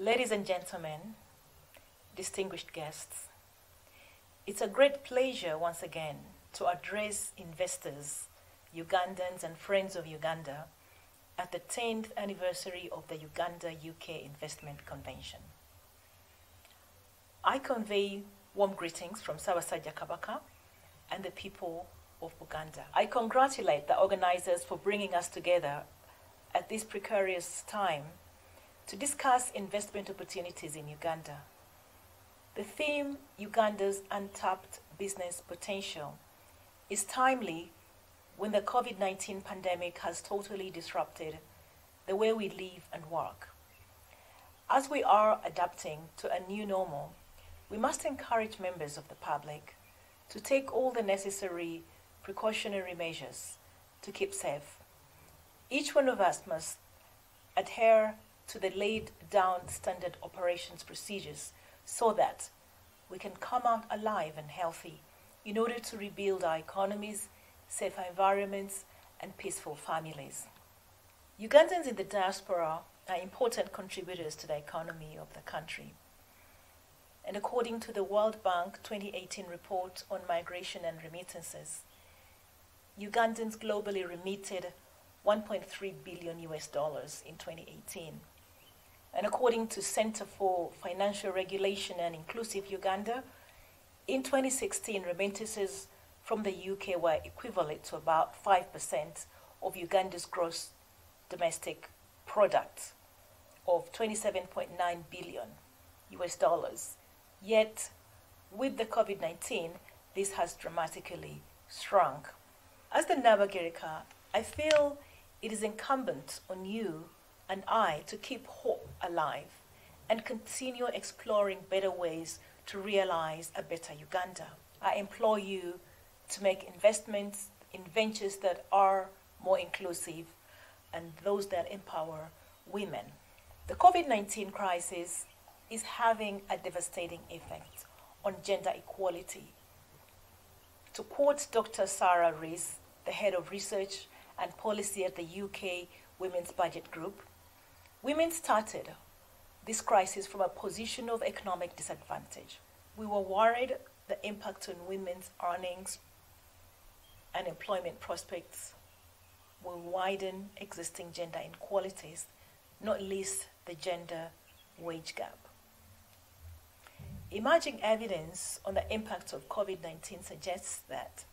Ladies and gentlemen, distinguished guests, it's a great pleasure once again to address investors, Ugandans and friends of Uganda at the 10th anniversary of the Uganda-UK Investment Convention. I convey warm greetings from Ssaabasajja Kabaka and the people of Buganda. I congratulate the organizers for bringing us together at this precarious time to discuss investment opportunities in Uganda. The theme, Uganda's Untapped Business Potential, is timely when the COVID-19 pandemic has totally disrupted the way we live and work. As we are adapting to a new normal, we must encourage members of the public to take all the necessary precautionary measures to keep safe. Each one of us must adhere to the laid down standard operations procedures so that we can come out alive and healthy in order to rebuild our economies, safer environments, and peaceful families. Ugandans in the diaspora are important contributors to the economy of the country. And according to the World Bank 2018 report on migration and remittances, Ugandans globally remitted $1.3 billion in 2018. And according to Center for Financial Regulation and Inclusive Uganda, in 2016, remittances from the UK were equivalent to about 5% of Uganda's gross domestic product of $27.9 billion. Yet, with the COVID-19, this has dramatically shrunk. As the Nnabagereka, I feel it is incumbent on you and I to keep hope alive and continue exploring better ways to realize a better Uganda. I implore you to make investments in ventures that are more inclusive and those that empower women. The COVID-19 crisis is having a devastating effect on gender equality. To quote Dr. Sarah Rees, the head of research and policy at the UK Women's Budget Group, women started this crisis from a position of economic disadvantage. We were worried the impact on women's earnings and employment prospects will widen existing gender inequalities, not least the gender wage gap. Emerging evidence on the impact of COVID-19 suggests that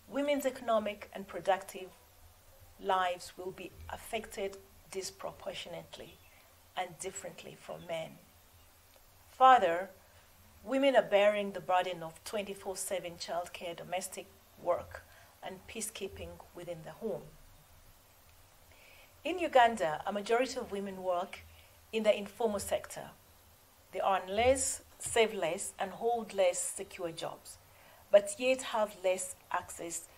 women's economic and productive lives will be affected disproportionately and differently from men. Further, women are bearing the burden of 24/7 childcare, domestic work, and peacekeeping within the home. In Uganda, a majority of women work in the informal sector. They earn less, save less, and hold less secure jobs, but yet have less access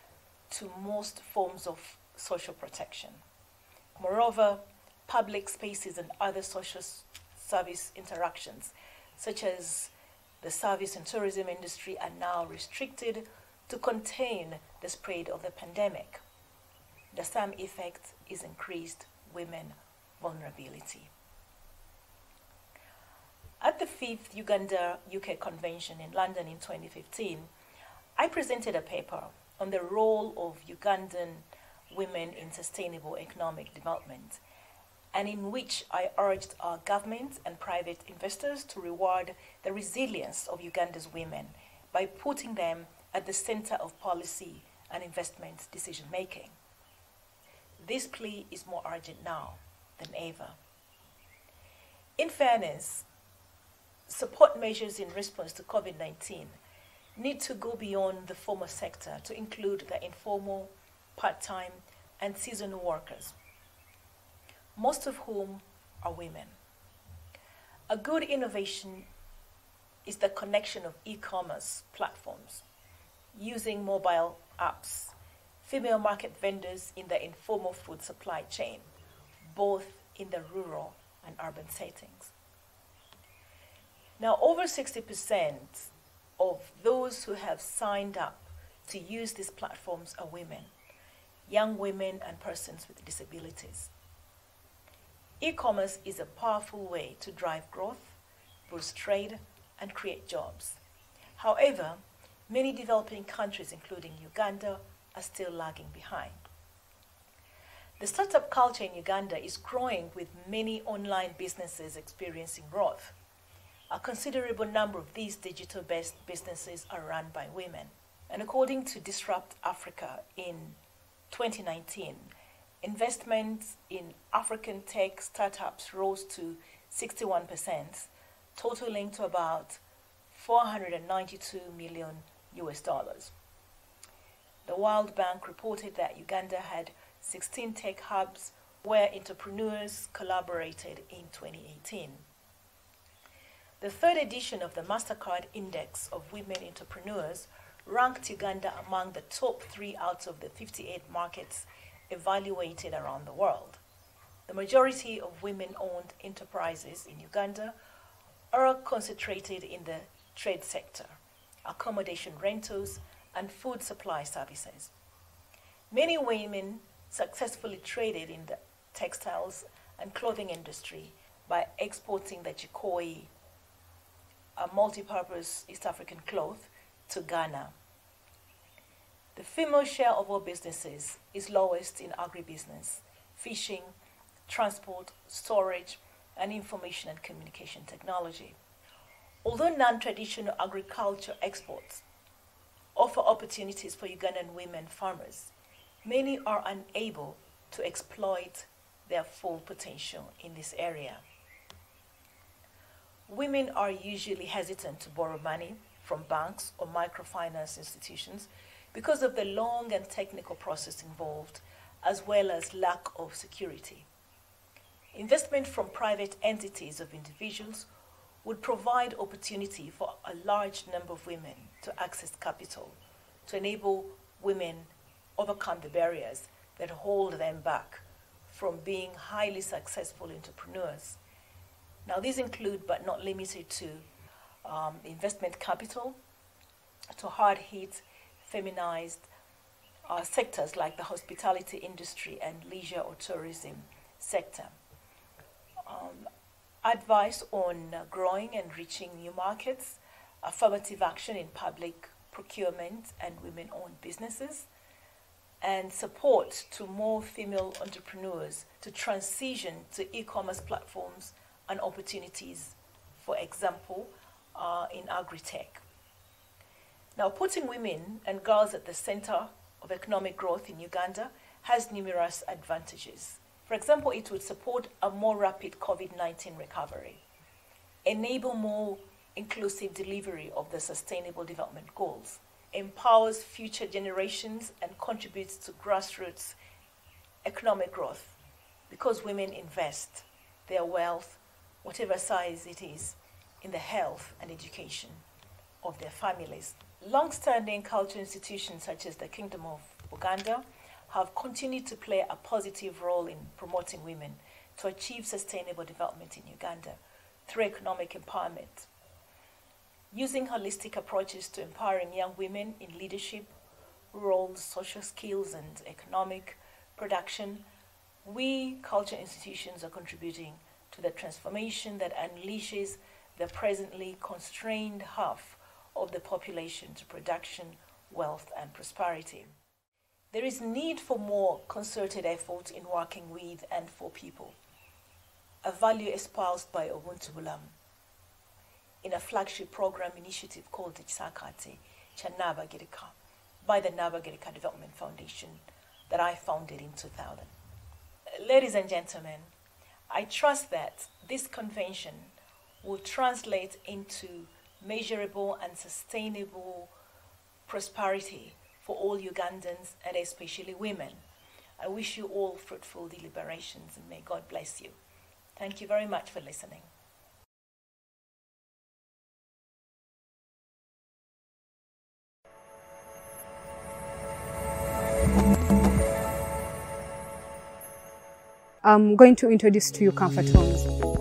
to most forms of social protection. Moreover, public spaces and other social service interactions, such as the service and tourism industry, are now restricted to contain the spread of the pandemic. The sum effect is increased women vulnerability. At the 5th Uganda-UK Convention in London in 2015, I presented a paper on the role of Ugandan women in sustainable economic development, and in which I urged our government and private investors to reward the resilience of Uganda's women by putting them at the center of policy and investment decision-making. This plea is more urgent now than ever. In fairness, support measures in response to COVID-19 need to go beyond the formal sector to include the informal, part-time, and seasonal workers, most of whom are women. A good innovation is the connection of e-commerce platforms using mobile apps, female market vendors in the informal food supply chain, both in the rural and urban settings. Now, over 60% of those who have signed up to use these platforms are women, young women and persons with disabilities. E-commerce is a powerful way to drive growth, boost trade, and create jobs. However, many developing countries, including Uganda, are still lagging behind. The startup culture in Uganda is growing, with many online businesses experiencing growth. A considerable number of these digital-based businesses are run by women. And according to Disrupt Africa in 2019, investments in African tech startups rose to 61%, totaling to about $492 million. The World Bank reported that Uganda had 16 tech hubs where entrepreneurs collaborated in 2018. The third edition of the MasterCard Index of Women Entrepreneurs ranked Uganda among the top 3 out of the 58 markets evaluated around the world. The majority of women-owned enterprises in Uganda are concentrated in the trade sector, accommodation rentals, and food supply services. Many women successfully traded in the textiles and clothing industry by exporting the Chikoi, a multi-purpose East African cloth, to Ghana. The female share of all businesses is lowest in agribusiness, fishing, transport, storage, and information and communication technology. Although non-traditional agriculture exports offer opportunities for Ugandan women farmers, many are unable to exploit their full potential in this area. Women are usually hesitant to borrow money from banks or microfinance institutions because of the long and technical process involved, as well as lack of security. Investment from private entities of individuals would provide opportunity for a large number of women to access capital, to enable women overcome the barriers that hold them back from being highly successful entrepreneurs. Now, these include, but not limited to, investment capital, to hard-hit, feminized sectors like the hospitality industry and leisure or tourism sector. Advice on growing and reaching new markets, affirmative action in public procurement and women-owned businesses, and support to more female entrepreneurs to transition to e-commerce platforms and opportunities, for example, in agri-tech. Now, putting women and girls at the center of economic growth in Uganda has numerous advantages. For example, it would support a more rapid COVID-19 recovery, enable more inclusive delivery of the Sustainable Development Goals, empowers future generations, and contributes to grassroots economic growth because women invest their wealth, whatever size it is, in the health and education of their families. Long-standing cultural institutions such as the Kingdom of Buganda have continued to play a positive role in promoting women to achieve sustainable development in Uganda through economic empowerment. Using holistic approaches to empowering young women in leadership roles, social skills, and economic production, we cultural institutions are contributing to the transformation that unleashes the presently constrained half of the population to production, wealth, and prosperity. There is need for more concerted effort in working with and for people, a value espoused by Ubuntu Bulam in a flagship program initiative called Gisakate Nnabagereka by the Nnabagereka Development Foundation that I founded in 2000. Ladies and gentlemen, I trust that this convention will translate into measurable and sustainable prosperity for all Ugandans and especially women. I wish you all fruitful deliberations and may God bless you. Thank you very much for listening. I'm going to introduce to you comfort homes.